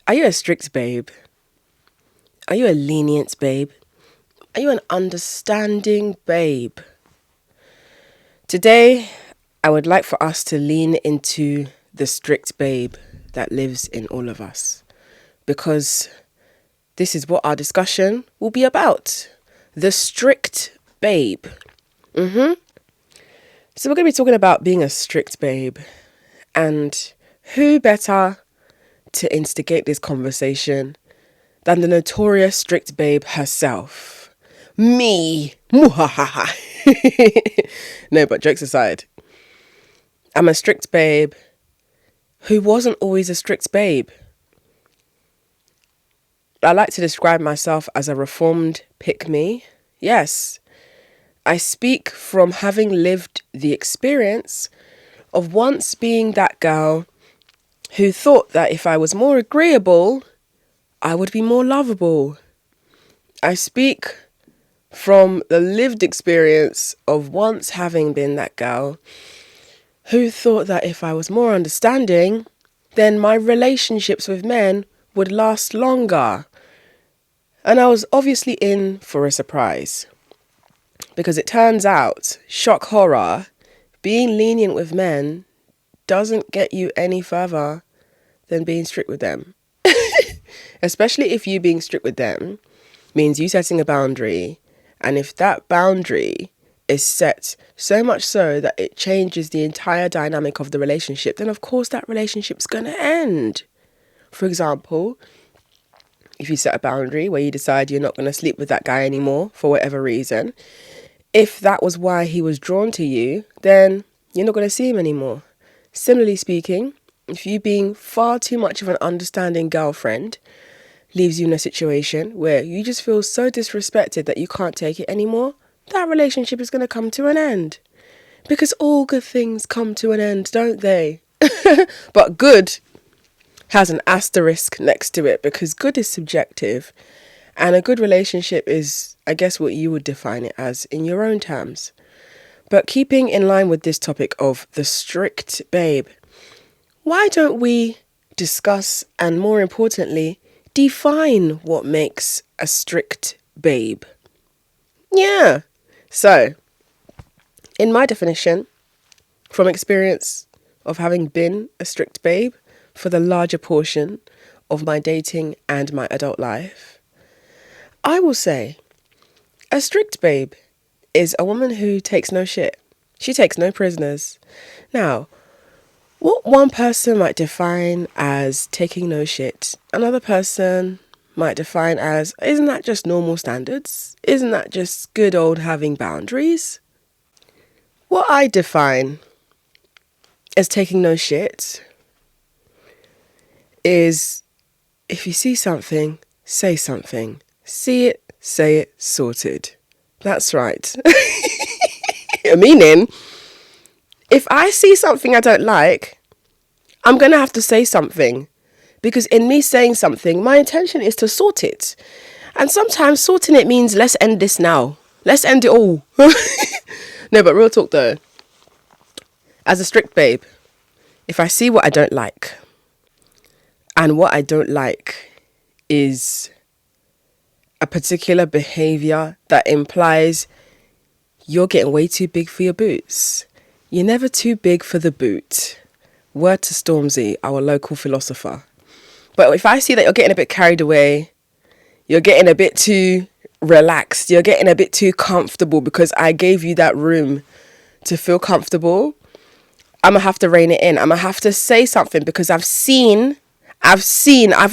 Are you a strict babe? Are you a lenient babe? Are you an understanding babe? Today, I would like for us to lean into the strict babe that lives in all of us. Because this is what our discussion will be about. The strict babe. So we're going to be talking about being a strict babe. And who better to instigate this conversation than the notorious strict babe herself? Me. No, but jokes aside, I'm a strict babe who wasn't always a strict babe. I like to describe myself as a reformed pick-me. Yes, I speak from having lived the experience of once being that girl who thought that if I was more agreeable, I would be more lovable. I speak from the lived experience of once having been that girl who thought that if I was more understanding, then my relationships with men would last longer. And I was obviously in for a surprise. Because it turns out, shock horror, being lenient with men doesn't get you any further than being strict with them. Especially if you being strict with them means you setting a boundary. And if that boundary is set so much so that it changes the entire dynamic of the relationship, then of course that relationship's going to end. For example, if you set a boundary where you decide you're not going to sleep with that guy anymore for whatever reason, if that was why he was drawn to you, then you're not going to see him anymore. Similarly speaking, if you being far too much of an understanding girlfriend leaves you in a situation where you just feel so disrespected that you can't take it anymore, that relationship is going to come to an end. Because all good things come to an end, don't they? But good has an asterisk next to it because good is subjective. And a good relationship is, I guess, what you would define it as in your own terms. But keeping in line with this topic of the strict babe, why don't we discuss and, more importantly, define what makes a strict babe? Yeah. So, in my definition, from experience of having been a strict babe for the larger portion of my dating and my adult life, I will say a strict babe is a woman who takes no shit. She takes no prisoners. Now, what one person might define as taking no shit, another person might define as, isn't that just normal standards? Isn't that just good old having boundaries? What I define as taking no shit is if you see something, say something. See it, say it, sorted. That's right. Meaning, if I see something I don't like, I'm going to have to say something. Because in me saying something, my intention is to sort it. And sometimes sorting it means let's end this now. Let's end it all. No, but real talk though. As a strict babe, if I see what I don't like, and what I don't like is a particular behavior that implies you're getting way too big for your boots. You're never too big for the boot. Word to Stormzy, our local philosopher. But if I see that you're getting a bit carried away, you're getting a bit too relaxed, you're getting a bit too comfortable because I gave you that room to feel comfortable, I'm going to have to rein it in. I'm going to have to say something because I've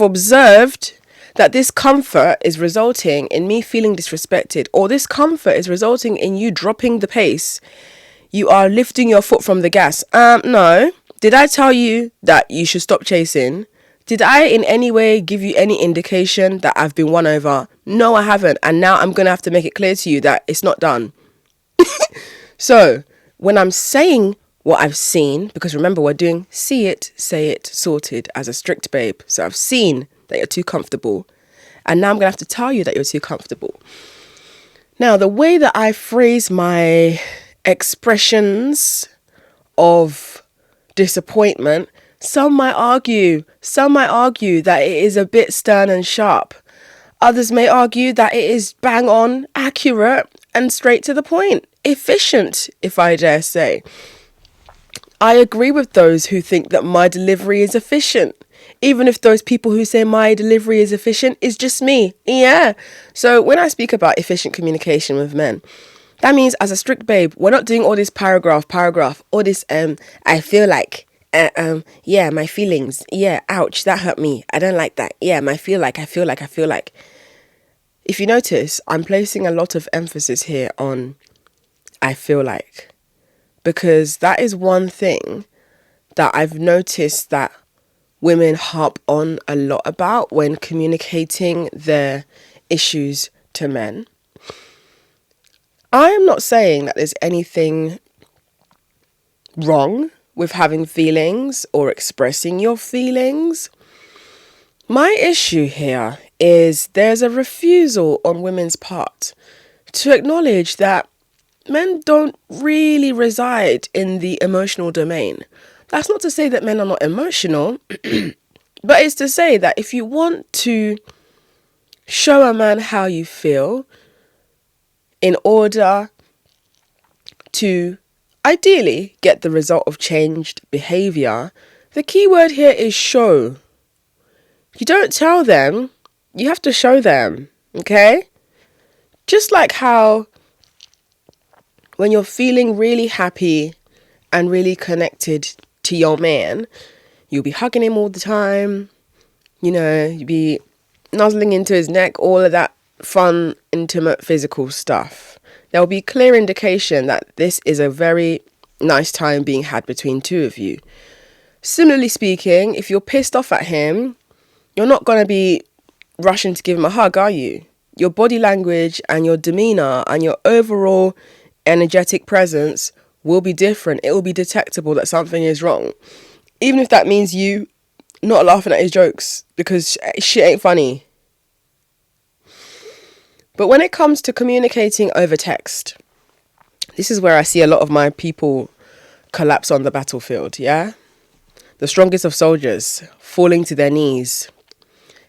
observed that this comfort is resulting in me feeling disrespected, or this comfort is resulting in you dropping the pace. You are lifting your foot from the gas. No. Did I tell you that you should stop chasing? Did I in any way give you any indication that I've been won over? No, I haven't. And now I'm going to have to make it clear to you that it's not done. So when I'm saying what I've seen, because remember we're doing see it, say it, sorted as a strict babe. So I've seen that you're too comfortable. And now I'm going to have to tell you that you're too comfortable. Now, the way that I phrase my expressions of disappointment Some might argue that it is a bit stern and sharp. Others may argue that it is bang on, accurate, and straight to the point. Efficient, if I dare say. I agree with those who think that my delivery is efficient. Even if those people who say my delivery is efficient is just me. Yeah. So when I speak about efficient communication with men, that means as a strict babe, we're not doing all this paragraph, all this, I feel like, yeah, my feelings. Yeah, ouch, that hurt me. I don't like that. Yeah, I feel like. If you notice, I'm placing a lot of emphasis here on I feel like. Because that is one thing that I've noticed that women harp on a lot about when communicating their issues to men. I am not saying that there's anything wrong with having feelings or expressing your feelings. My issue here is there's a refusal on women's part to acknowledge that men don't really reside in the emotional domain. That's not to say that men are not emotional, but it's to say that if you want to show a man how you feel in order to ideally get the result of changed behavior, the key word here is show. You don't tell them, you have to show them, okay? Just like how when you're feeling really happy and really connected to your man, you'll be hugging him all the time, you'll be nuzzling into his neck, all of that fun, intimate, physical stuff. There'll be clear indication that this is a very nice time being had between two of you. Similarly speaking, if you're pissed off at him, you're not going to be rushing to give him a hug, are you? Your body language and your demeanor and your overall energetic presence will be different. It will be detectable that something is wrong. Even if that means you not laughing at his jokes because shit ain't funny. But when it comes to communicating over text, this is where I see a lot of my people collapse on the battlefield, yeah? The strongest of soldiers falling to their knees,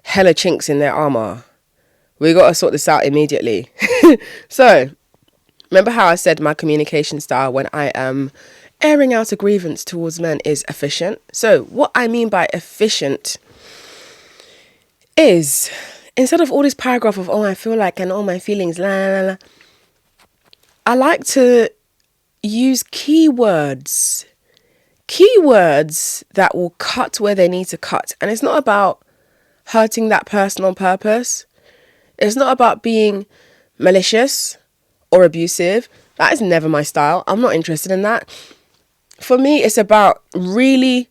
hella chinks in their armor. We got to sort this out immediately. So, remember how I said my communication style when I am airing out a grievance towards men is efficient? So what I mean by efficient is, instead of all this paragraph of, I feel like, and all my feelings, la la la, I like to use keywords that will cut where they need to cut. And it's not about hurting that person on purpose. It's not about being malicious or abusive. That is never my style. I'm not interested in that. For me, it's about really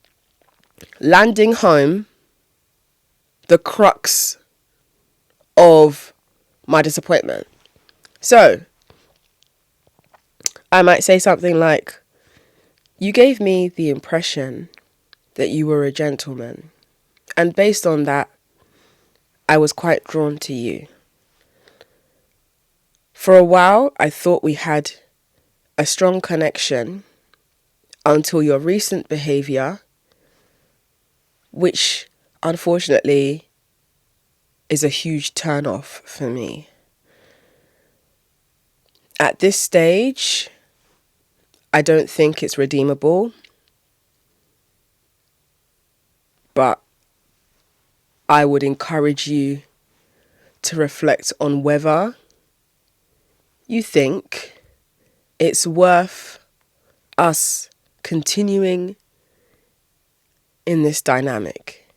landing home the crux of my disappointment. So, I might say something like, you gave me the impression that you were a gentleman. And based on that, I was quite drawn to you. For a while, I thought we had a strong connection until your recent behavior, which unfortunately is a huge turn-off for me. At this stage, I don't think it's redeemable, but I would encourage you to reflect on whether you think it's worth us continuing in this dynamic.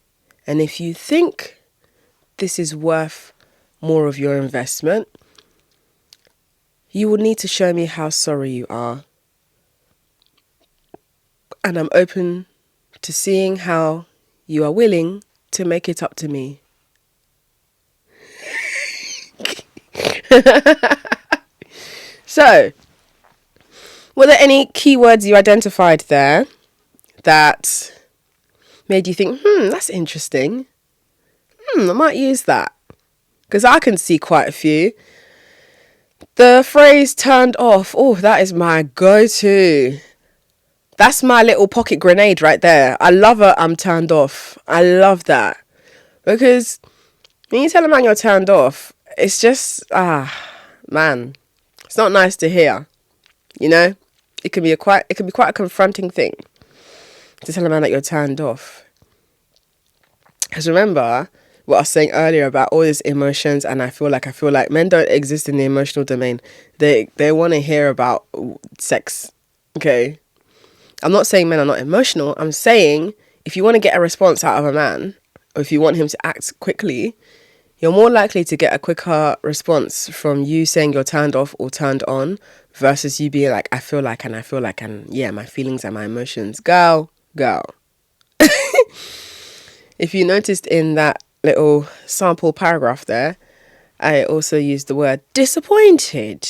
And if you think this is worth more of your investment, you will need to show me how sorry you are. And I'm open to seeing how you are willing to make it up to me. So, were there any keywords you identified there that made you think, that's interesting. I might use that. Because I can see quite a few. The phrase turned off, that is my go-to. That's my little pocket grenade right there. I love it. I'm turned off. I love that. Because when you tell a man you're turned off, it's just, man, it's not nice to hear. You know, it can be quite a confronting thing to tell a man that you're turned off. Because remember what I was saying earlier about all these emotions, and I feel like men don't exist in the emotional domain. They want to hear about sex. Okay, I'm not saying men are not emotional. I'm saying if you want to get a response out of a man, or if you want him to act quickly, you're more likely to get a quicker response from you saying you're turned off or turned on versus you being like, I feel like, and yeah, my feelings and my emotions. Girl. If you noticed in that little sample paragraph there, I also used the word disappointed.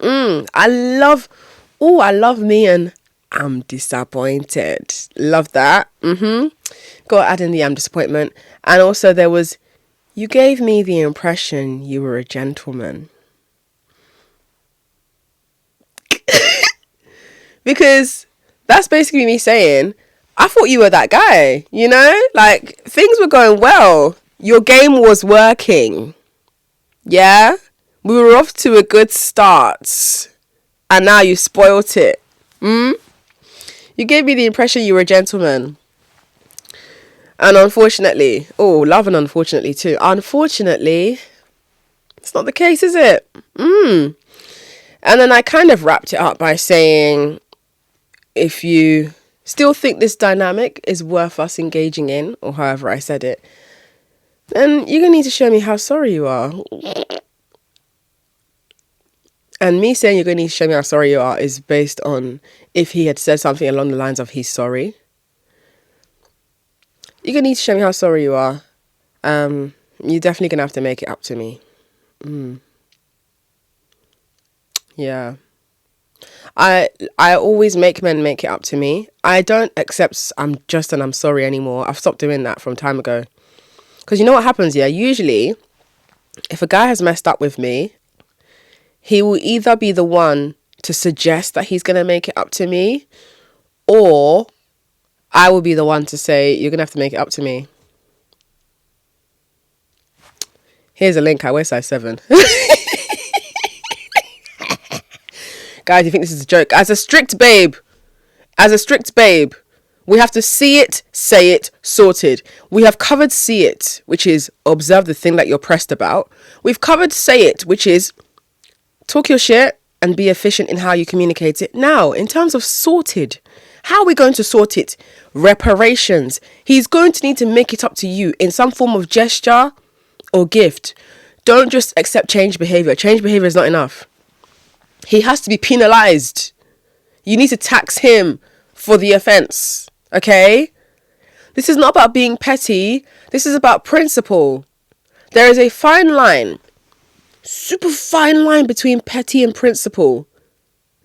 I love me and I'm disappointed. Love that. Got to add in the disappointment. And also there was, you gave me the impression you were a gentleman. Because that's basically me saying, I thought you were that guy, you know? Like, things were going well. Your game was working. Yeah? We were off to a good start. And now you spoilt it. You gave me the impression you were a gentleman. And unfortunately, love and unfortunately too. Unfortunately, it's not the case, is it? And then I kind of wrapped it up by saying, if you still think this dynamic is worth us engaging in, or however I said it, then you're going to need to show me how sorry you are. And me saying you're going to need to show me how sorry you are is based on if he had said something along the lines of he's sorry. You're going to need to show me how sorry you are. You're definitely going to have to make it up to me. Yeah. I always make men make it up to me. I don't accept I'm sorry anymore. I've stopped doing that from time ago. Because you know what happens, yeah? Usually, if a guy has messed up with me, he will either be the one to suggest that he's going to make it up to me, or I will be the one to say, you're going to have to make it up to me. Here's a link. I wear size 7. Guys, you think this is a joke? As a strict babe, we have to see it, say it, sorted. We have covered see it, which is observe the thing that you're pressed about. We've covered say it, which is talk your shit and be efficient in how you communicate it. Now, in terms of sorted, how are we going to sort it? Reparations. He's going to need to make it up to you in some form of gesture or gift. Don't just accept change behavior. Change behavior is not enough. He has to be penalized. You need to tax him for the offense. Okay? This is not about being petty. This is about principle. There is a fine line, super fine line between petty and principle.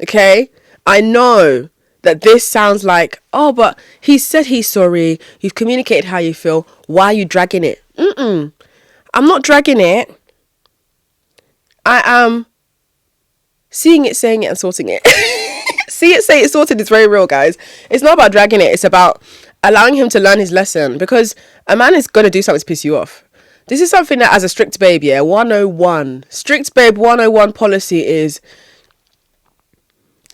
Okay? I know that this sounds like, but he said he's sorry. You've communicated how you feel. Why are you dragging it? I'm not dragging it. I am seeing it, saying it, and sorting it. See it, say it, sorted. It's very real, guys. It's not about dragging it. It's about allowing him to learn his lesson, because a man is going to do something to piss you off. This is something that, as a strict babe, 101. Strict babe 101 policy is,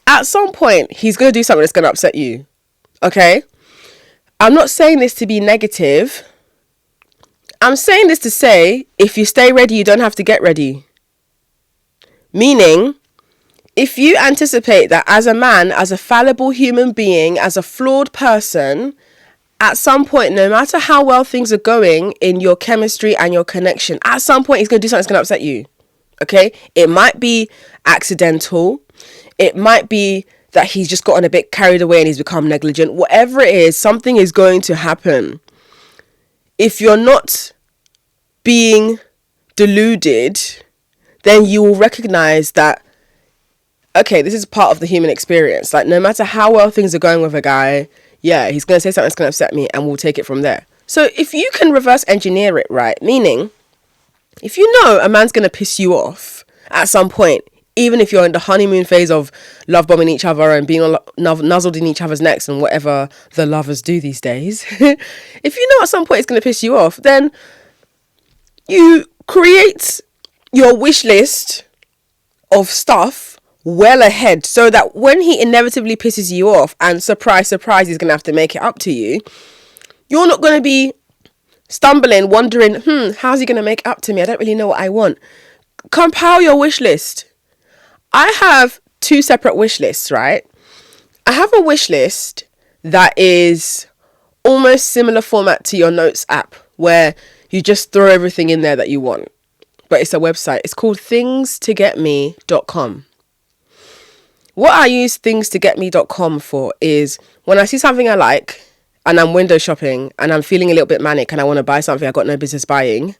at some point, he's going to do something that's going to upset you. Okay? I'm not saying this to be negative. I'm saying this to say, if you stay ready, you don't have to get ready. Meaning, if you anticipate that as a man, as a fallible human being, as a flawed person, at some point, no matter how well things are going in your chemistry and your connection, at some point he's going to do something that's going to upset you. Okay? It might be accidental. It might be that he's just gotten a bit carried away and he's become negligent. Whatever it is, something is going to happen. If you're not being deluded, then you will recognize that, okay, this is part of the human experience. Like, no matter how well things are going with a guy, he's going to say something that's going to upset me, and we'll take it from there. So if you can reverse engineer it, right, meaning if you know a man's going to piss you off at some point, Even if you're in the honeymoon phase of love bombing each other and being nuzzled in each other's necks and whatever the lovers do these days, if you know at some point it's going to piss you off, then you create your wish list of stuff well ahead so that when he inevitably pisses you off and surprise, he's going to have to make it up to you, you're not going to be stumbling, wondering, how's he going to make it up to me? I don't really know what I want. Compile your wish list. I have 2 separate wish lists, right? I have a wish list that is almost similar format to your notes app, where you just throw everything in there that you want. But it's a website. It's called thingstogetme.com. What I use thingstogetme.com for is when I see something I like and I'm window shopping and I'm feeling a little bit manic and I want to buy something I got no business buying,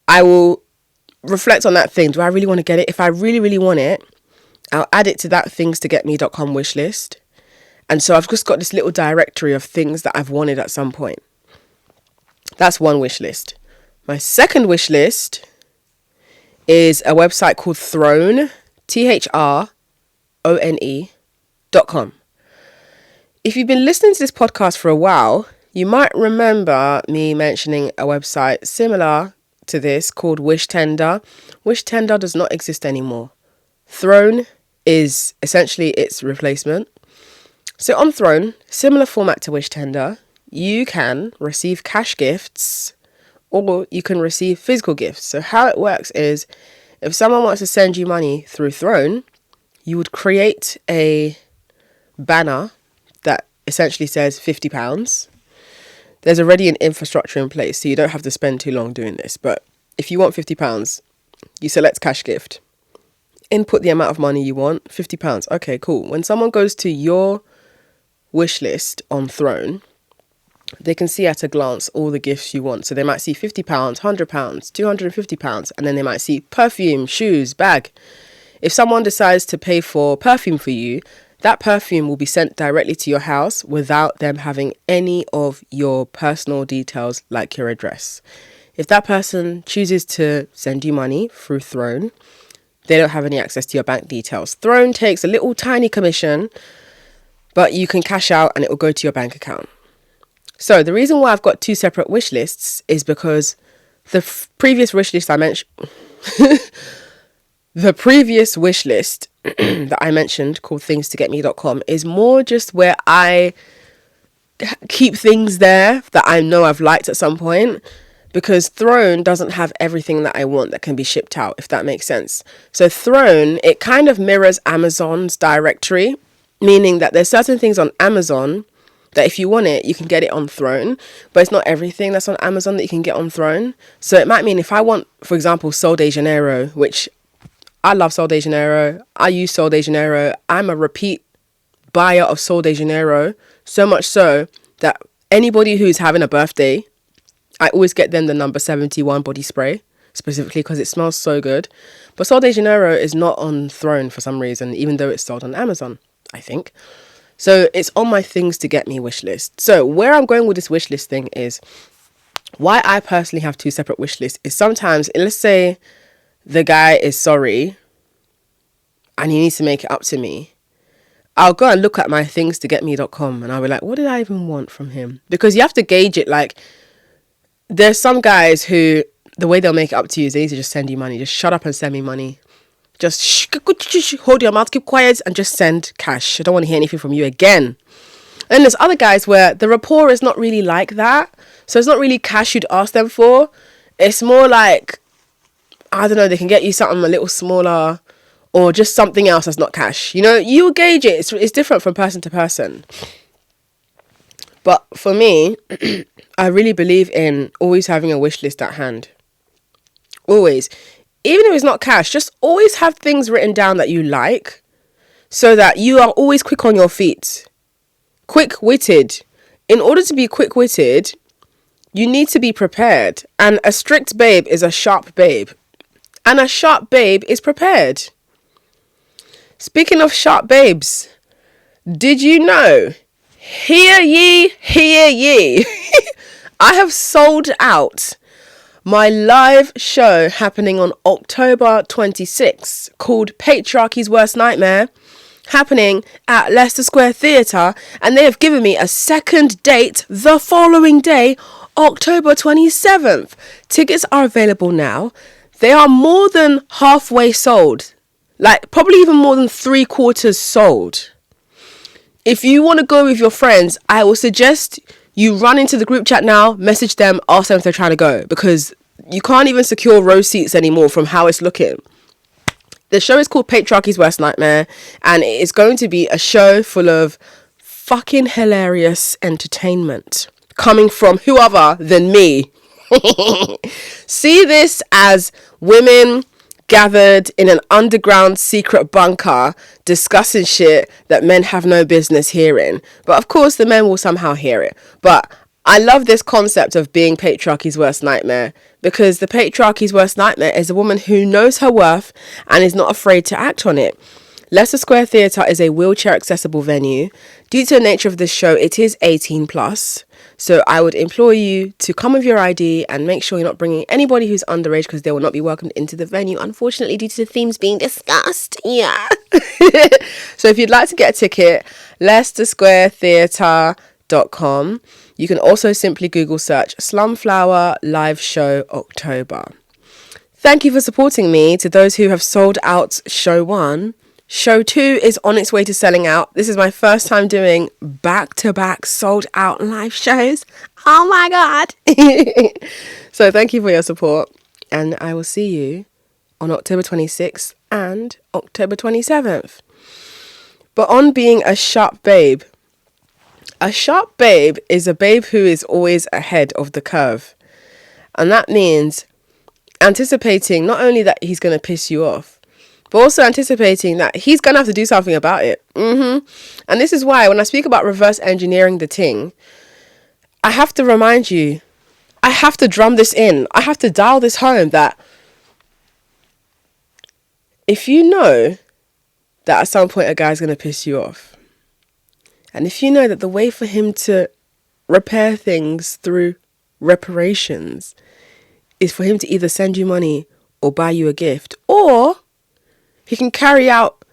I will reflect on that thing. Do I really want to get it? If I really, really want it, I'll add it to that thingstogetme.com wish list. And so I've just got this little directory of things that I've wanted at some point. That's one wish list. My second wish list is a website called Throne, THRONE.com. If you've been listening to this podcast for a while, you might remember me mentioning a website similar to this called Wish Tender. Wish Tender does not exist anymore. Throne is essentially its replacement. So on Throne, similar format to Wish Tender, you can receive cash gifts or you can receive physical gifts. So how it works is if someone wants to send you money through Throne, you would create a banner that essentially says £50. There's already an infrastructure in place, so you don't have to spend too long doing this. But if you want £50, you select cash gift. Input the amount of money you want, £50. Okay, cool. When someone goes to your wish list on Throne, they can see at a glance all the gifts you want. So they might see £50, £100, £250, and then they might see perfume, shoes, bag. If someone decides to pay for perfume for you, that perfume will be sent directly to your house without them having any of your personal details like your address. If that person chooses to send you money through Throne, they don't have any access to your bank details. Throne takes a little tiny commission, but you can cash out and it will go to your bank account. So the reason why I've got 2 separate wish lists is because the previous wish list I mentioned, the previous wish list that I mentioned called thingstogetme.com is more just where I keep things there that I know I've liked at some point, because Throne doesn't have everything that I want that can be shipped out, if that makes sense. So Throne, it kind of mirrors Amazon's directory, meaning that there's certain things on Amazon that if you want it, you can get it on Throne, but it's not everything that's on Amazon that you can get on Throne. So it might mean if I want, for example, Sol de Janeiro, which I love Sol de Janeiro, I use Sol de Janeiro, I'm a repeat buyer of Sol de Janeiro, so much so that anybody who's having a birthday, I always get them the number 71 body spray, specifically because it smells so good. But Sol de Janeiro is not on Throne for some reason, even though it's sold on Amazon, I think. So it's on my things to get me wish list. So where I'm going with this wish list thing is why I personally have 2 separate wish lists is sometimes, let's say the guy is sorry and he needs to make it up to me. I'll go and look at my thingstogetme.com and I'll be like, what did I even want from him? Because you have to gauge it. Like, there's some guys who the way they'll make it up to you is they need to just send you money. Just shut up and send me money. Just hold your mouth, keep quiet, and just send cash. I don't want to hear anything from you again. And there's other guys where the rapport is not really like that. So it's not really cash you'd ask them for. It's more like, I don't know, they can get you something a little smaller or just something else that's not cash. You know, you gauge it. It's different from person to person. But for me, I really believe in always having a wish list at hand. Always. Even if it's not cash, just always have things written down that you like so that you are always quick on your feet. Quick-witted. In order to be quick-witted, you need to be prepared. And a strict babe is a sharp babe. And a sharp babe is prepared. Speaking of sharp babes, did you know? Hear ye, hear ye. I have sold out my live show happening on October 26th called Patriarchy's Worst Nightmare, happening at Leicester Square Theatre, and they have given me a second date the following day, October 27th. Tickets are available now. They are more than halfway sold, like probably even more than 3/4 sold. If you want to go with your friends, I will suggest you run into the group chat now, message them, ask them if they're trying to go, because you can't even secure row seats anymore from how it's looking. The show is called Patriarchy's Worst Nightmare, and it is going to be a show full of fucking hilarious entertainment coming from who other than me. See this as women gathered in an underground secret bunker discussing shit that men have no business hearing. But of course the men will somehow hear it. But I love this concept of being patriarchy's worst nightmare, because the patriarchy's worst nightmare is a woman who knows her worth and is not afraid to act on it. Leicester Square Theatre is a wheelchair accessible venue. Due to the nature of this show, it is 18 plus. So I would implore you to come with your ID and make sure you're not bringing anybody who's underage, because they will not be welcomed into the venue, unfortunately, due to the themes being discussed. Yeah. So if you'd like to get a ticket, LeicesterSquareTheatre.com. You can also simply Google search Slumflower Live Show October. Thank you for supporting me. To those who have sold out show 1, show 2 is on its way to selling out. This is my first time doing back-to-back sold out live shows. Oh my God. So thank you for your support, and I will see you on October 26th and October 27th. But on being a sharp babe. A sharp babe is a babe who is always ahead of the curve. And that means anticipating not only that he's going to piss you off, but also anticipating that he's going to have to do something about it. And this is why when I speak about reverse engineering the ting, I have to remind you, I have to drum this in. I have to dial this home that if you know that at some point a guy's going to piss you off, and if you know that the way for him to repair things through reparations is for him to either send you money or buy you a gift, or he can carry out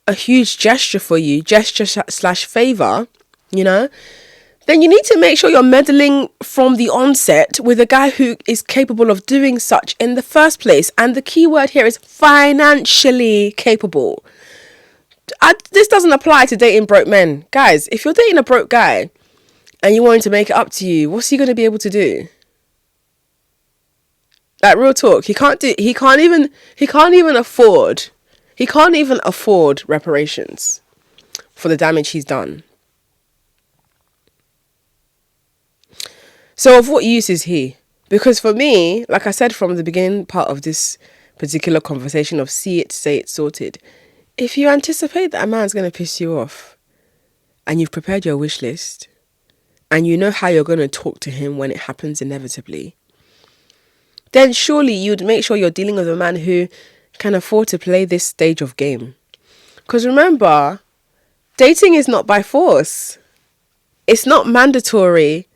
a huge gesture for you, gesture/favor, then you need to make sure you're meddling from the onset with a guy who is capable of doing such in the first place. And the key word here is financially capable. This doesn't apply to dating broke men. Guys, if you're dating a broke guy and you want him to make it up to you, what's he going to be able to do? Like, real talk, he can't even afford reparations for the damage he's done. So of what use is he? Because for me, like I said from the beginning part of this particular conversation of see it, say it, sorted, if you anticipate that a man's going to piss you off and you've prepared your wish list and you know how you're going to talk to him when it happens inevitably, then surely you'd make sure you're dealing with a man who can afford to play this stage of game. Because remember, dating is not by force. It's not mandatory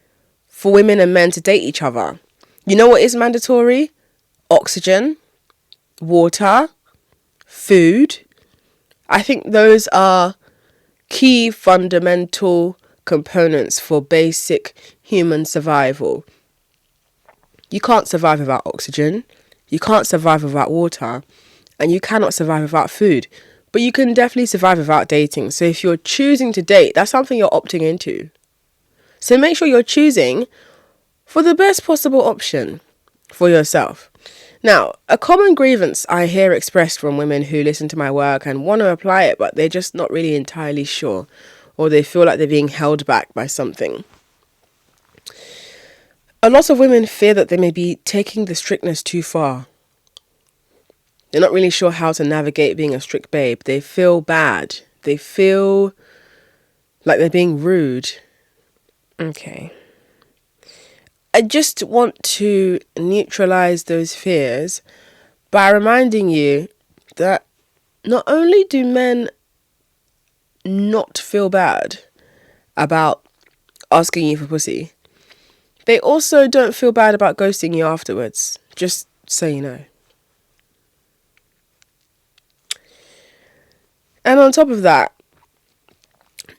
for women and men to date each other. You know what is mandatory? Oxygen, water, food. I think those are key fundamental components for basic human survival. You can't survive without oxygen, you can't survive without water, and you cannot survive without food. But you can definitely survive without dating. So if you're choosing to date, that's something you're opting into. So make sure you're choosing for the best possible option for yourself. Now, a common grievance I hear expressed from women who listen to my work and want to apply it, but they're just not really entirely sure, or they feel like they're being held back by something. A lot of women fear that they may be taking the strictness too far. They're not really sure how to navigate being a strict babe. They feel bad. They feel like they're being rude. Okay. I just want to neutralize those fears by reminding you that not only do men not feel bad about asking you for pussy, They also don't feel bad about ghosting you afterwards, just so you know. And on top of that,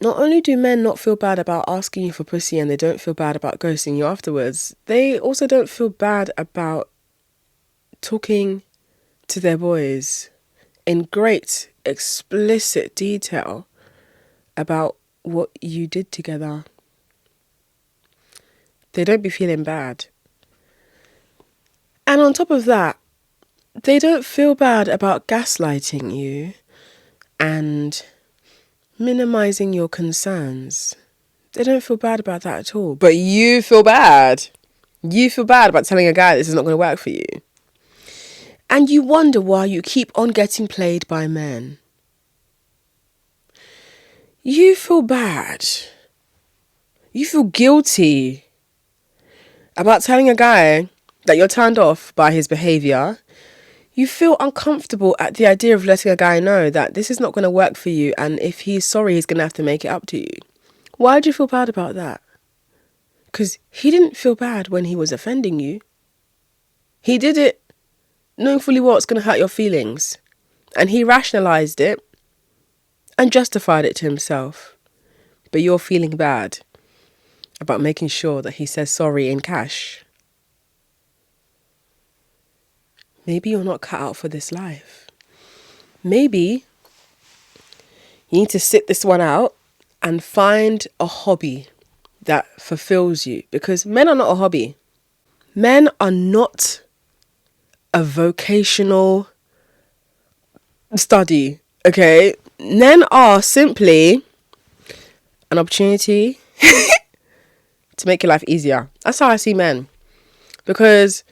not only do men not feel bad about asking you for pussy and they don't feel bad about ghosting you afterwards, they also don't feel bad about talking to their boys in great, explicit detail about what you did together. They don't be feeling bad. And on top of that, they don't feel bad about gaslighting you and minimizing your concerns. They don't feel bad about that at all. But you feel bad. You feel bad about telling a guy this is not going to work for you. And you wonder why you keep on getting played by men. You feel bad. You feel guilty about telling a guy that you're turned off by his behavior. You feel uncomfortable at the idea of letting a guy know that this is not going to work for you, and if he's sorry, he's going to have to make it up to you. Why do you feel bad about that? Because he didn't feel bad when he was offending you. He did it knowing fully well it's going to hurt your feelings. And he rationalized it and justified it to himself. But you're feeling bad about making sure that he says sorry in cash. Maybe you're not cut out for this life. Maybe you need to sit this one out and find a hobby that fulfills you. Because men are not a hobby. Men are not a vocational study, okay? Men are simply an opportunity to make your life easier. That's how I see men. Because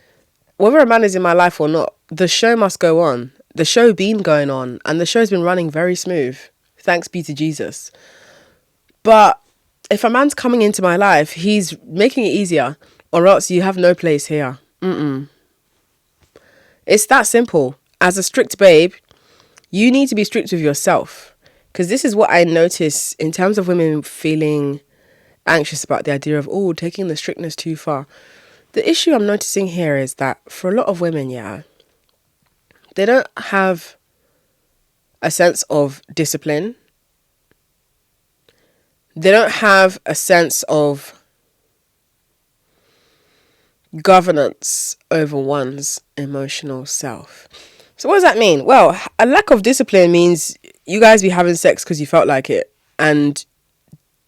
whether a man is in my life or not, the show must go on. The show been going on, and the show's been running very smooth. Thanks be to Jesus. But if a man's coming into my life, he's making it easier, or else you have no place here. It's that simple. As a strict babe, you need to be strict with yourself. Because this is what I notice in terms of women feeling anxious about the idea of, taking the strictness too far. The issue I'm noticing here is that for a lot of women, they don't have a sense of discipline. They don't have a sense of governance over one's emotional self. So what does that mean? Well, a lack of discipline means you guys be having sex because you felt like it. And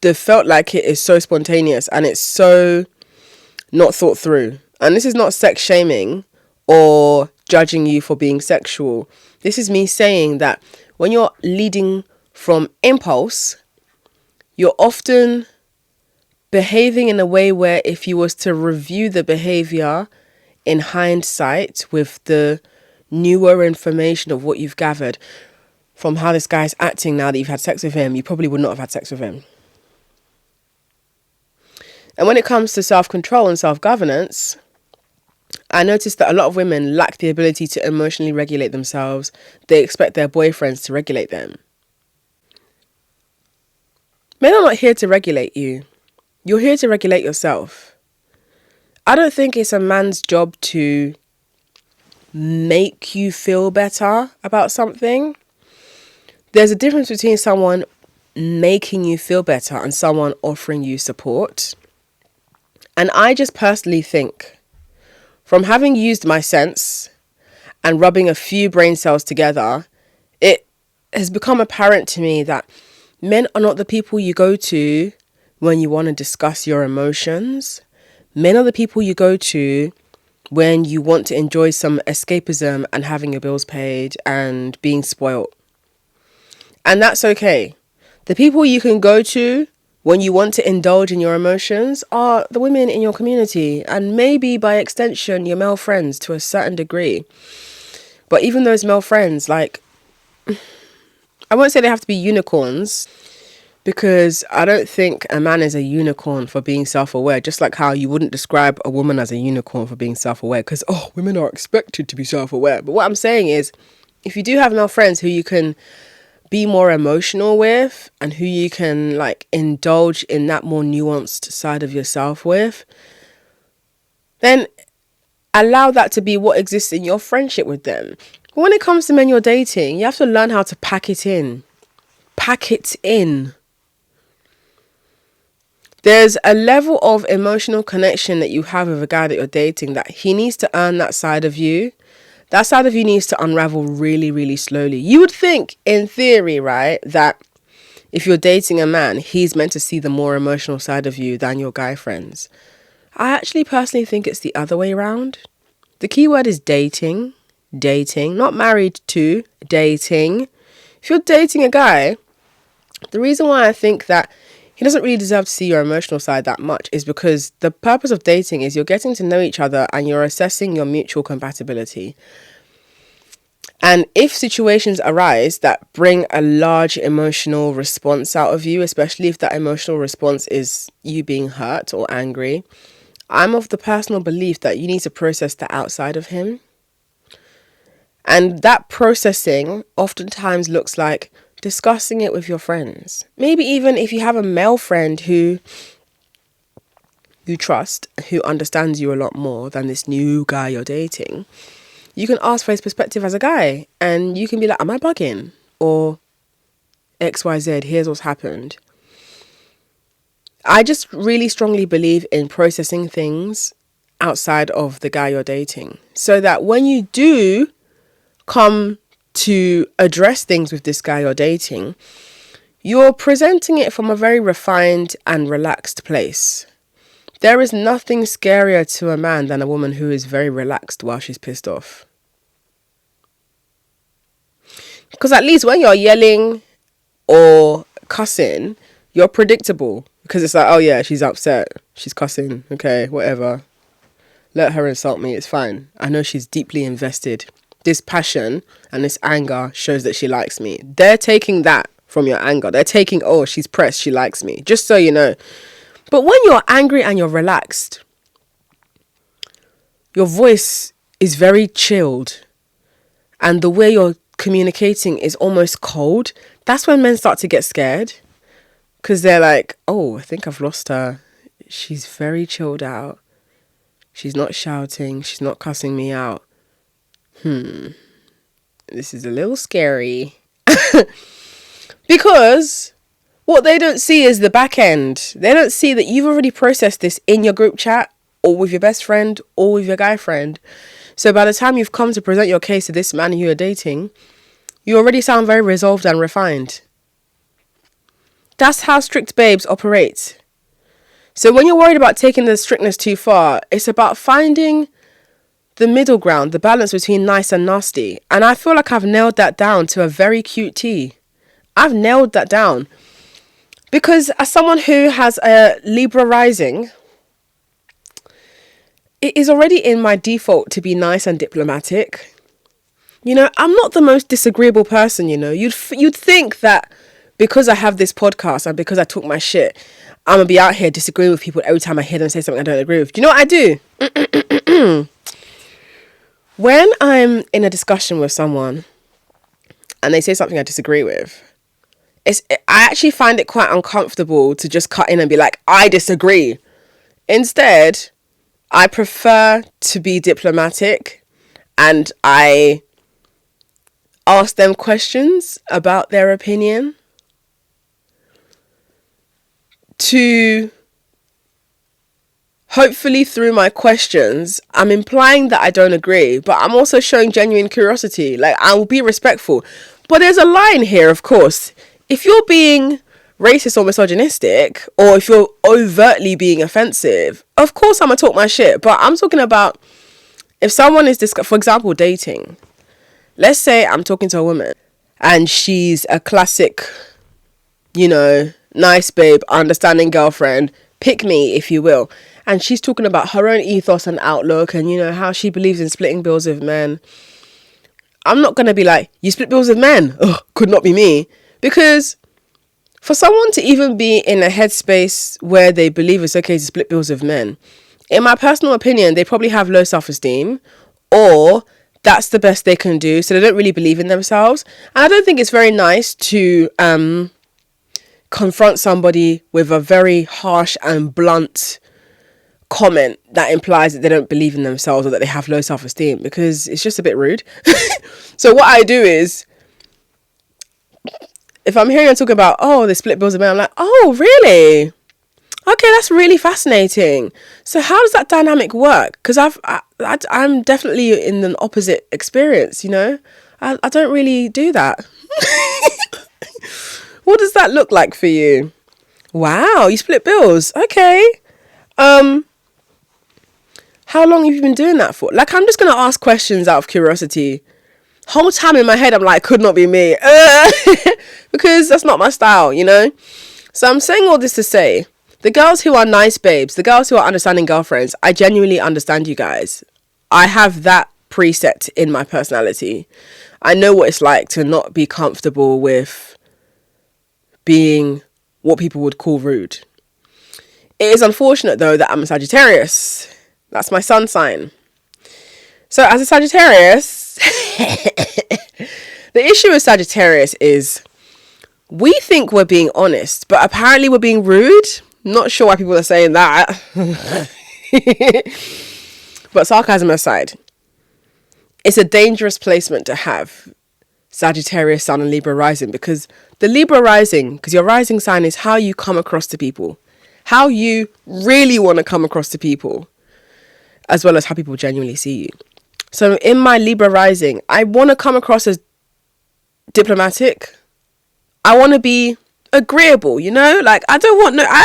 the felt like it is so spontaneous and it's so not thought through. And this is not sex shaming or judging you for being sexual. This is me saying that when you're leading from impulse, you're often behaving in a way where if you was to review the behavior in hindsight with the newer information of what you've gathered from how this guy's acting now that you've had sex with him, you probably would not have had sex with him. And when it comes to self-control and self-governance, I noticed that a lot of women lack the ability to emotionally regulate themselves. They expect their boyfriends to regulate them. Men are not here to regulate you. You're here to regulate yourself. I don't think it's a man's job to make you feel better about something. There's a difference between someone making you feel better and someone offering you support. And I just personally think, from having used my sense and rubbing a few brain cells together, it has become apparent to me that men are not the people you go to when you want to discuss your emotions. Men are the people you go to when you want to enjoy some escapism and having your bills paid and being spoilt. And that's okay. The people you can go to when you want to indulge in your emotions are the women in your community and maybe by extension your male friends to a certain degree. But even those male friends, I won't say they have to be unicorns, because I don't think a man is a unicorn for being self-aware, just like how you wouldn't describe a woman as a unicorn for being self-aware, because, women are expected to be self-aware. But what I'm saying is, if you do have male friends who you can be more emotional with and who you can indulge in that more nuanced side of yourself with, then allow that to be what exists in your friendship with them. But when it comes to men you're dating, you have to learn how to pack it in. Pack it in. There's a level of emotional connection that you have with a guy that you're dating that he needs to earn that side of you. That side of you needs to unravel really, really slowly. You would think, in theory, right, that if you're dating a man, he's meant to see the more emotional side of you than your guy friends. I actually personally think it's the other way around. The key word is dating. Dating, not married to, dating. If you're dating a guy, the reason why I think that he doesn't really deserve to see your emotional side that much is because the purpose of dating is you're getting to know each other and you're assessing your mutual compatibility. And if situations arise that bring a large emotional response out of you, especially if that emotional response is you being hurt or angry, I'm of the personal belief that you need to process that outside of him. And that processing oftentimes looks like discussing it with your friends. Maybe even if you have a male friend who you trust, who understands you a lot more than this new guy you're dating, you can ask for his perspective as a guy. And you can be like, am I bugging? Or XYZ, here's what's happened. I just really strongly believe in processing things outside of the guy you're dating. So that when you do come to address things with this guy you're dating, you're presenting it from a very refined and relaxed place. There is nothing scarier to a man than a woman who is very relaxed while she's pissed off. Because at least when you're yelling or cussing, you're predictable. Because it's like, oh yeah, she's upset. She's cussing. Okay, whatever. Let her insult me. It's fine. I know she's deeply invested. This passion and this anger shows that she likes me. They're taking that from your anger. They're taking, oh, she's pressed. She likes me. Just so you know. But when you're angry and you're relaxed, your voice is very chilled. And the way you're communicating is almost cold. That's when men start to get scared. Because they're like, oh, I think I've lost her. She's very chilled out. She's not shouting. She's not cussing me out. This is a little scary. Because what they don't see is the back end. They don't see that you've already processed this in your group chat or with your best friend or with your guy friend. So by the time you've come to present your case to this man who you're dating, you already sound very resolved and refined. That's how strict babes operate. So when you're worried about taking the strictness too far, it's about finding the middle ground, the balance between nice and nasty. And I feel like I've nailed that down to a very cute T. I've nailed that down. Because as someone who has a Libra rising, it is already in my default to be nice and diplomatic. You know, I'm not the most disagreeable person, you know. You'd think that because I have this podcast and because I talk my shit, I'm going to be out here disagreeing with people every time I hear them say something I don't agree with. Do you know what I do? When I'm in a discussion with someone and they say something I disagree with, I actually find it quite uncomfortable to just cut in and be like, I disagree. Instead, I prefer to be diplomatic and I ask them questions about their opinion to hopefully through my questions, I'm implying that I don't agree, but I'm also showing genuine curiosity. Like, I will be respectful. But there's a line here, of course. If you're being racist or misogynistic, or if you're overtly being offensive, of course I'm going to talk my shit. But I'm talking about if someone is, for example, dating. Let's say I'm talking to a woman and she's a classic, you know, nice babe, understanding girlfriend, pick me if you will. And she's talking about her own ethos and outlook and, you know, how she believes in splitting bills with men. I'm not going to be like, you split bills with men? Ugh, could not be me. Because for someone to even be in a headspace where they believe it's okay to split bills with men, in my personal opinion, they probably have low self-esteem, or that's the best they can do. So they don't really believe in themselves. And I don't think it's very nice to confront somebody with a very harsh and blunt comment that implies that they don't believe in themselves or that they have low self-esteem, because it's just a bit rude. So what I do is, if I'm hearing them talk about, oh, they split bills with men, I'm like, oh, really? Okay, that's really fascinating. So how does that dynamic work? Because I'm definitely in an opposite experience, you know? I don't really do that. What does that look like for you? Wow, you split bills. Okay. How long have you been doing that for? Like, I'm just going to ask questions out of curiosity. Whole time in my head, I'm like, could not be me. Because that's not my style, you know? So I'm saying all this to say, the girls who are nice babes, the girls who are understanding girlfriends, I genuinely understand you guys. I have that preset in my personality. I know what it's like to not be comfortable with being what people would call rude. It is unfortunate, though, that I'm a Sagittarius. That's my sun sign. So as a Sagittarius, the issue with Sagittarius is we think we're being honest, but apparently we're being rude. Not sure why people are saying that. But sarcasm aside, it's a dangerous placement to have, Sagittarius Sun and Libra rising, because the Libra rising, because your rising sign is how you come across to people, how you really want to come across to people, as well as how people genuinely see you. So in my Libra rising, I want to come across as diplomatic. I want to be agreeable, you know? Like, I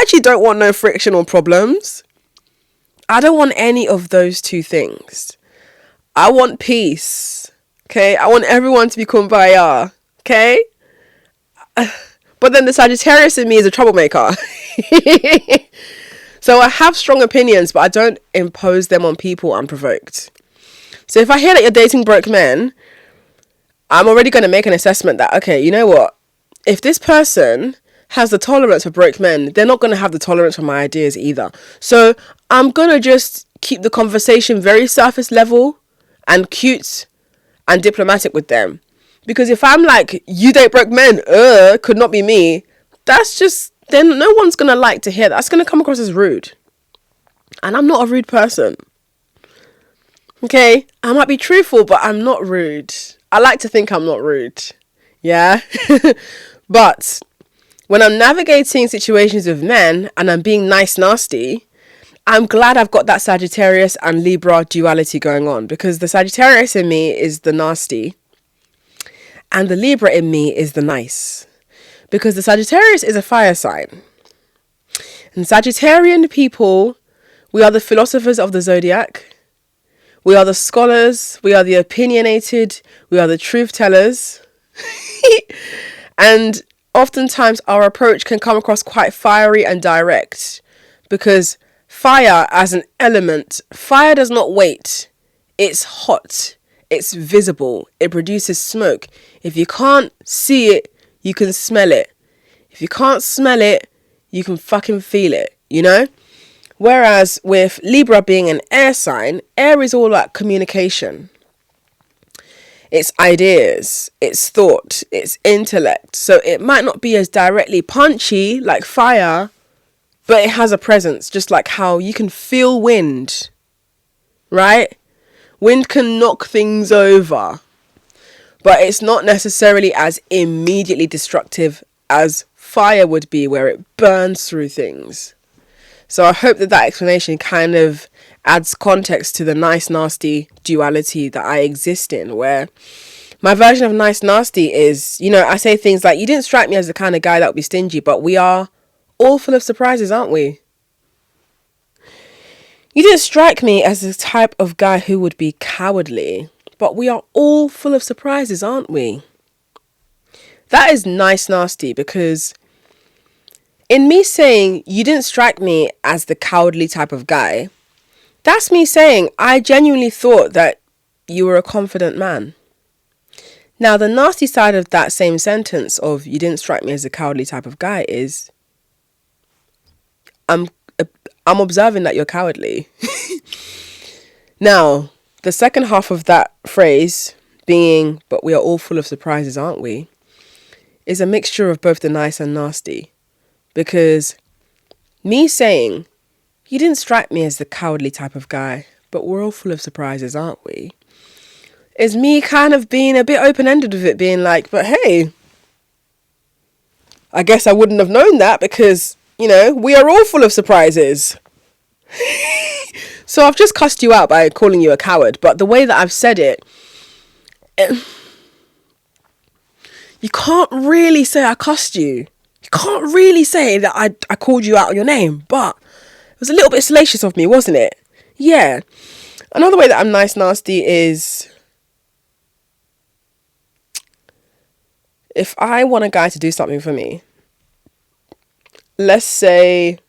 actually don't want no friction or problems. I don't want any of those two things. I want peace. Okay? I want everyone to be kumbaya. Okay? But then the Sagittarius in me is a troublemaker. So I have strong opinions, but I don't impose them on people unprovoked. So if I hear that you're dating broke men, I'm already going to make an assessment that, okay, you know what? If this person has the tolerance for broke men, they're not going to have the tolerance for my ideas either. So I'm going to just keep the conversation very surface level and cute and diplomatic with them. Because if I'm like, you date broke men, could not be me, that's just, then no one's going to like to hear that. That's going to come across as rude. And I'm not a rude person. Okay? I might be truthful, but I'm not rude. I like to think I'm not rude. Yeah? But when I'm navigating situations with men and I'm being nice nasty, I'm glad I've got that Sagittarius and Libra duality going on, because the Sagittarius in me is the nasty and the Libra in me is the nice. Because the Sagittarius is a fire sign. And Sagittarian people, we are the philosophers of the zodiac. We are the scholars. We are the opinionated. We are the truth tellers. And oftentimes our approach can come across quite fiery and direct, because fire as an element, fire does not wait. It's hot. It's visible. It produces smoke. If you can't see it, you can smell it. If you can't smell it, you can fucking feel it, you know? Whereas with Libra being an air sign, air is all about communication. It's ideas, it's thought, it's intellect. So it might not be as directly punchy like fire, but it has a presence, just like how you can feel wind, right? Wind can knock things over, but it's not necessarily as immediately destructive as fire would be, where it burns through things. So I hope that explanation kind of adds context to the nice nasty duality that I exist in, where my version of nice nasty is, you know, I say things like, you didn't strike me as the kind of guy that would be stingy, but we are all full of surprises, aren't we? You didn't strike me as the type of guy who would be cowardly, but we are all full of surprises, aren't we? That is nice nasty, because in me saying you didn't strike me as the cowardly type of guy, that's me saying I genuinely thought that you were a confident man. Now, the nasty side of that same sentence of you didn't strike me as a cowardly type of guy is I'm observing that you're cowardly. Now, the second half of that phrase being, but we are all full of surprises, aren't we, is a mixture of both the nice and nasty. Because me saying You didn't strike me as the cowardly type of guy, but we're all full of surprises, aren't we? Is me kind of being a bit open-ended with it, being like, but hey, I guess I wouldn't have known that because, you know, we are all full of surprises. So I've just cussed you out by calling you a coward, but the way that I've said it, you can't really say I cussed you. You can't really say that I called you out on your name, but it was a little bit salacious of me, wasn't it? Yeah. Another way that I'm nice nasty is if I want a guy to do something for me, let's say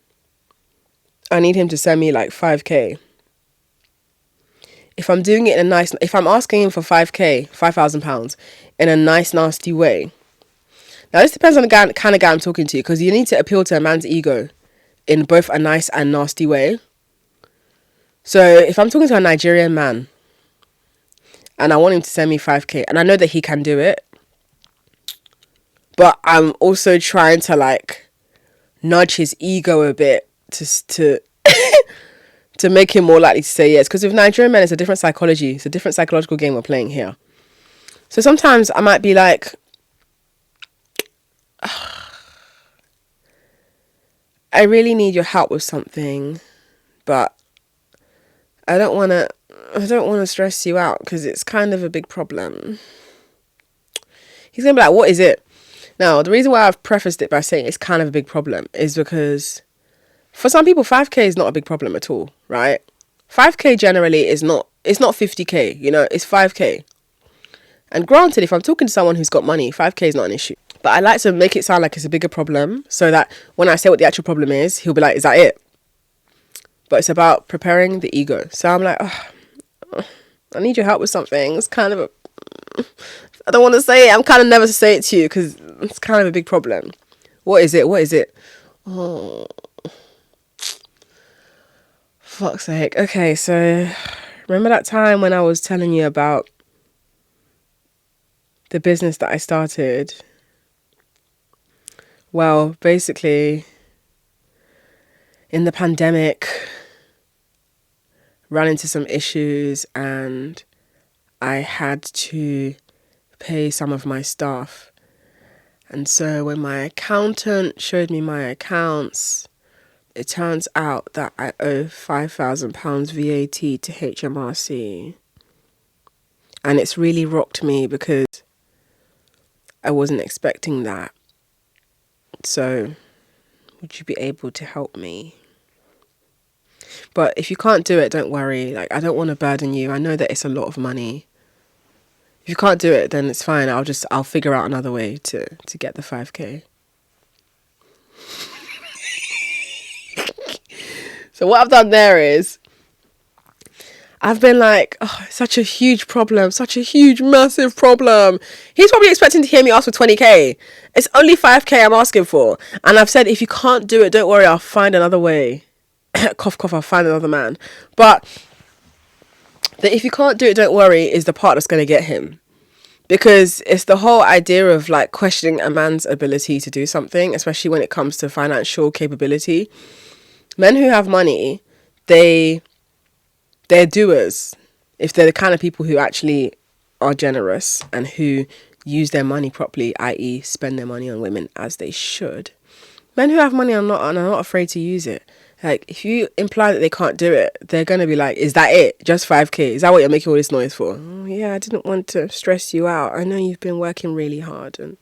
I need him to send me like 5k. If I'm doing it in a nice, if I'm asking him for 5k, £5,000 in a nice, nasty way. Now, this depends on the guy, kind of guy I'm talking to, because you need to appeal to a man's ego in both a nice and nasty way. So if I'm talking to a Nigerian man and I want him to send me 5k and I know that he can do it, but I'm also trying to like nudge his ego a bit to to make him more likely to say yes. Because with Nigerian men, it's a different psychology. It's a different psychological game we're playing here. So sometimes I might be like, I really need your help with something, but I don't want to stress you out because it's kind of a big problem. He's going to be like, what is it? Now, the reason why I've prefaced it by saying it's kind of a big problem is because for some people, 5k is not a big problem at all, right? 5k generally is not, it's not 50k, you know, it's 5k. And granted, if I'm talking to someone who's got money, 5k is not an issue. But I like to make it sound like it's a bigger problem so that when I say what the actual problem is, he'll be like, is that it? But it's about preparing the ego. So I'm like, oh, I need your help with something. It's kind of a, I don't want to say it. I'm kind of nervous to say it to you because it's kind of a big problem. What is it? What is it? Oh, fuck's sake. Okay, so remember that time when I was telling you about the business that I started? Well, basically, in the pandemic, ran into some issues and I had to pay some of my staff. And so when my accountant showed me my accounts, it turns out that I owe £5,000 VAT to HMRC. And it's really rocked me because I wasn't expecting that. So, would you be able to help me? But if you can't do it, don't worry. Like, I don't want to burden you. I know that it's a lot of money. If you can't do it, then it's fine. I'll figure out another way to get the 5k. So what I've done there is I've been like, oh, such a huge problem, such a huge, massive problem. He's probably expecting to hear me ask for 20k. It's only 5k I'm asking for. And I've said, if you can't do it, don't worry, I'll find another way. Cough, cough, I'll find another man. But the if you can't do it, don't worry is the part that's going to get him. Because it's the whole idea of like questioning a man's ability to do something, especially when it comes to financial capability. Men who have money, they're doers. If they're the kind of people who actually are generous and who use their money properly, i.e. spend their money on women as they should. Men who have money are not afraid to use it. Like, if you imply that they can't do it, they're going to be like, is that it? Just 5k? Is that what you're making all this noise for? Oh, yeah, I didn't want to stress you out. I know you've been working really hard and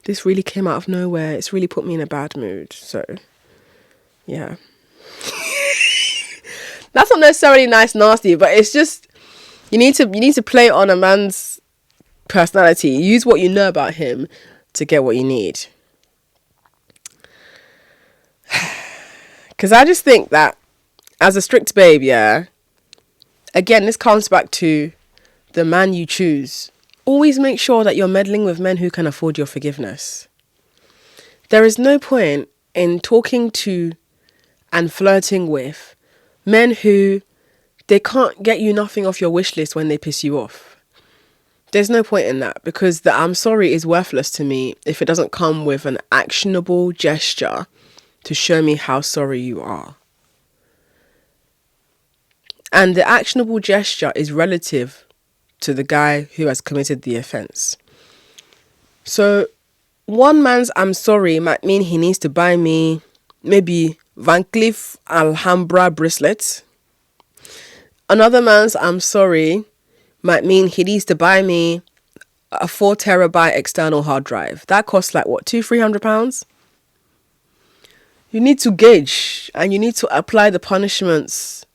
this really came out of nowhere. It's really put me in a bad mood. So, yeah. That's not necessarily nice, nasty, but it's just, you need to play on a man's personality. Use what you know about him to get what you need. Because I just think that as a strict babe, yeah, again, this comes back to the man you choose. Always make sure that you're meddling with men who can afford your forgiveness. There is no point in talking to and flirting with men who they can't get you nothing off your wish list when they piss you off. There's no point in that because the I'm sorry is worthless to me if it doesn't come with an actionable gesture to show me how sorry you are. And the actionable gesture is relative to the guy who has committed the offence. So one man's I'm sorry might mean he needs to buy me maybe Van Cleef Alhambra bracelets. Another man's I'm sorry might mean he needs to buy me a 4 terabyte external hard drive. That costs like what, £200-300? You need to gauge and you need to apply the punishments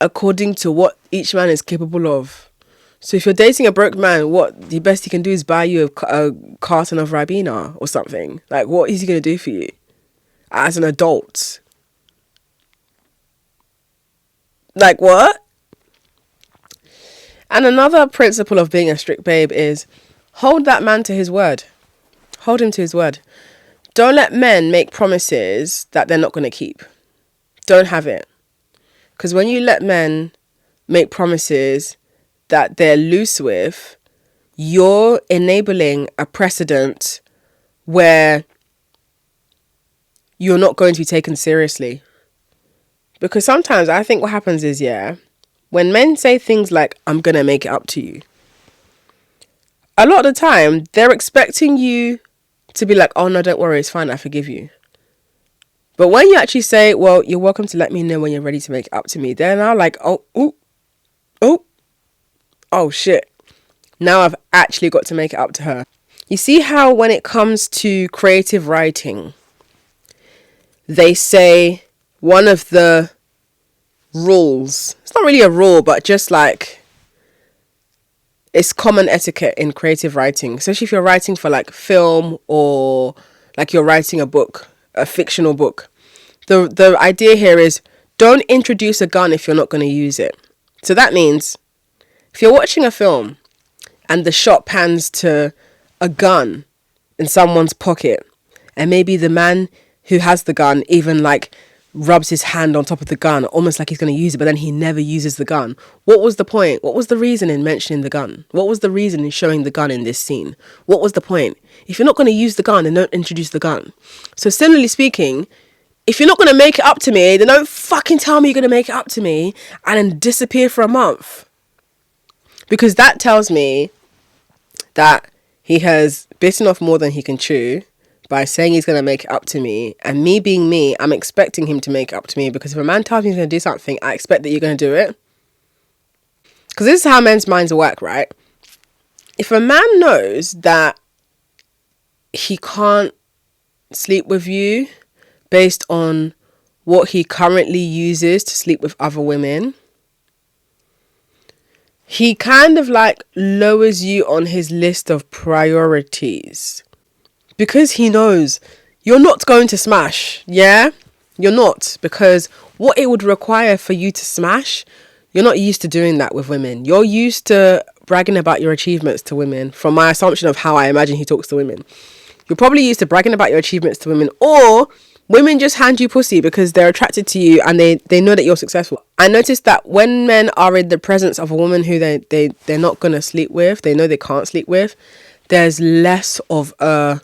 according to what each man is capable of. So if you're dating a broke man, what the best he can do is buy you a carton of Ribena or something. Like, what is he going to do for you as an adult? Like, what? And another principle of being a strict babe is hold that man to his word. Hold him to his word. Don't let men make promises that they're not going to keep. Don't have it. Because when you let men make promises that they're loose with, you're enabling a precedent where you're not going to be taken seriously. Because sometimes I think what happens is, when men say things like, I'm going to make it up to you, a lot of the time they're expecting you to be like, oh no, don't worry, it's fine, I forgive you. But when you actually say, well, you're welcome to let me know when you're ready to make it up to me, they're now like, oh shit, now I've actually got to make it up to her. You see how when it comes to creative writing, they say one of the rules, it's not really a rule, but just like it's common etiquette in creative writing, especially if you're writing for like film or like you're writing a book, a fictional book. The idea here is don't introduce a gun if you're not going to use it. So that means if you're watching a film and the shot pans to a gun in someone's pocket and maybe the man who has the gun even like rubs his hand on top of the gun, almost like he's going to use it, but then he never uses the gun. What was the point? What was the reason in mentioning the gun? What was the reason in showing the gun in this scene? What was the point? If you're not going to use the gun, then don't introduce the gun. So similarly speaking, if you're not going to make it up to me, then don't fucking tell me you're going to make it up to me and then disappear for a month. Because that tells me that he has bitten off more than he can chew by saying he's going to make it up to me. And me being me, I'm expecting him to make it up to me, because if a man tells me he's going to do something, I expect that you're going to do it. Because this is how men's minds work, right? If a man knows that he can't sleep with you based on what he currently uses to sleep with other women, he kind of like lowers you on his list of priorities. Because he knows you're not going to smash, yeah? You're not. Because what it would require for you to smash, you're not used to doing that with women. You're used to bragging about your achievements to women, from my assumption of how I imagine he talks to women. You're probably used to bragging about your achievements to women, or women just hand you pussy because they're attracted to you and they know that you're successful. I noticed that when men are in the presence of a woman who they're not going to sleep with, they know they can't sleep with, there's less of a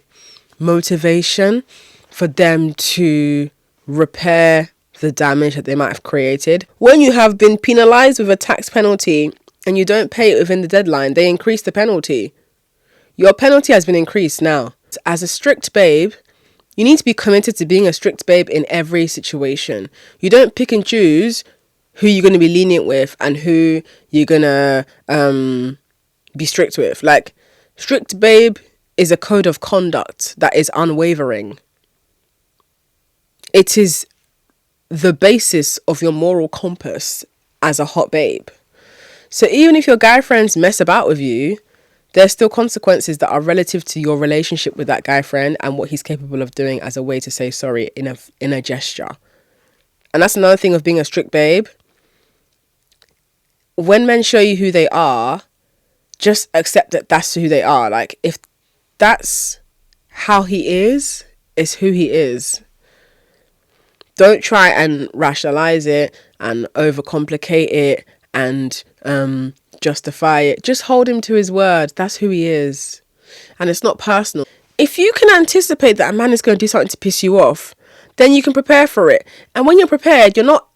motivation for them to repair the damage that they might have created. When you have been penalized with a tax penalty and you don't pay it within the deadline, they increase the penalty. Your penalty has been increased now. As a strict babe, you need to be committed to being a strict babe in every situation. You don't pick and choose who you're going to be lenient with and who you're going to be strict with. Like, strict babe is a code of conduct that is unwavering. It is the basis of your moral compass as a hot babe. So even if your guy friends mess about with you, there's still consequences that are relative to your relationship with that guy friend and what he's capable of doing as a way to say sorry in a gesture. And that's another thing of being a strict babe. When men show you who they are, just accept that that's who they are. Like, if that's how he is, it's who he is. Don't try and rationalize it and overcomplicate it and justify it. Just hold him to his word. That's who he is. And it's not personal. If you can anticipate that a man is going to do something to piss you off, then you can prepare for it. And when you're prepared, you're not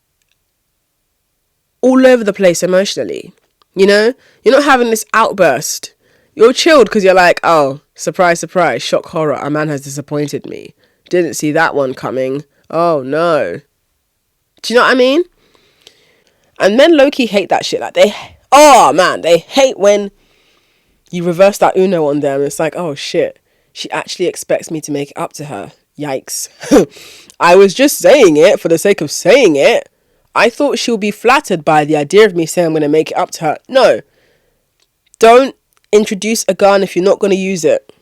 all over the place emotionally. You know, you're not having this outburst. You're chilled because you're like, oh, surprise, surprise, shock, horror. A man has disappointed me. Didn't see that one coming. Oh no. Do you know what I mean? And men low-key hate that shit. Like they hate when you reverse that Uno on them. It's like, oh shit, she actually expects me to make it up to her. Yikes. I was just saying it for the sake of saying it. I thought she'll be flattered by the idea of me saying I'm going to make it up to her. No. Don't introduce a gun if you're not going to use it.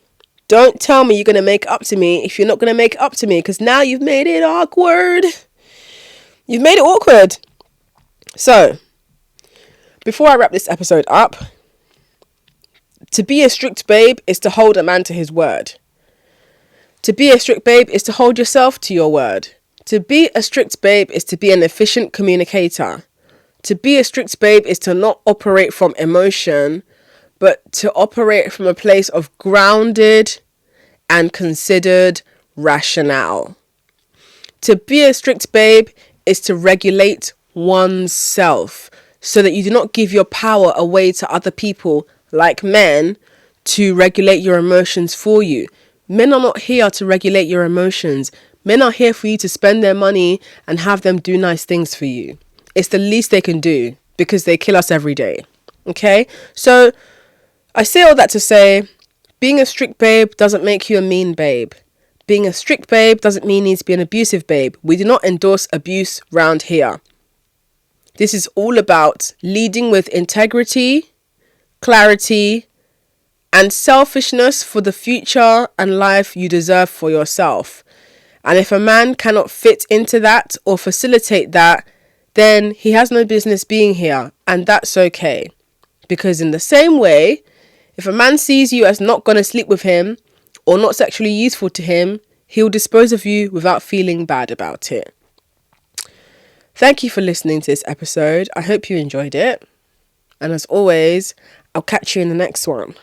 Don't tell me you're going to make it up to me if you're not going to make it up to me, because now you've made it awkward. You've made it awkward. So, before I wrap this episode up, to be a strict babe is to hold a man to his word. To be a strict babe is to hold yourself to your word. To be a strict babe is to be an efficient communicator. To be a strict babe is to not operate from emotion, but to operate from a place of grounded and considered rationale. To be a strict babe is to regulate oneself so that you do not give your power away to other people like men to regulate your emotions for you. Men are not here to regulate your emotions. Men are here for you to spend their money and have them do nice things for you. It's the least they can do because they kill us every day. Okay? So I say all that to say, being a strict babe doesn't make you a mean babe. Being a strict babe doesn't mean you need to be an abusive babe. We do not endorse abuse round here. This is all about leading with integrity, clarity, and selfishness for the future and life you deserve for yourself. And if a man cannot fit into that or facilitate that, then he has no business being here. And that's okay. Because in the same way, if a man sees you as not going to sleep with him or not sexually useful to him, he'll dispose of you without feeling bad about it. Thank you for listening to this episode. I hope you enjoyed it. And as always, I'll catch you in the next one.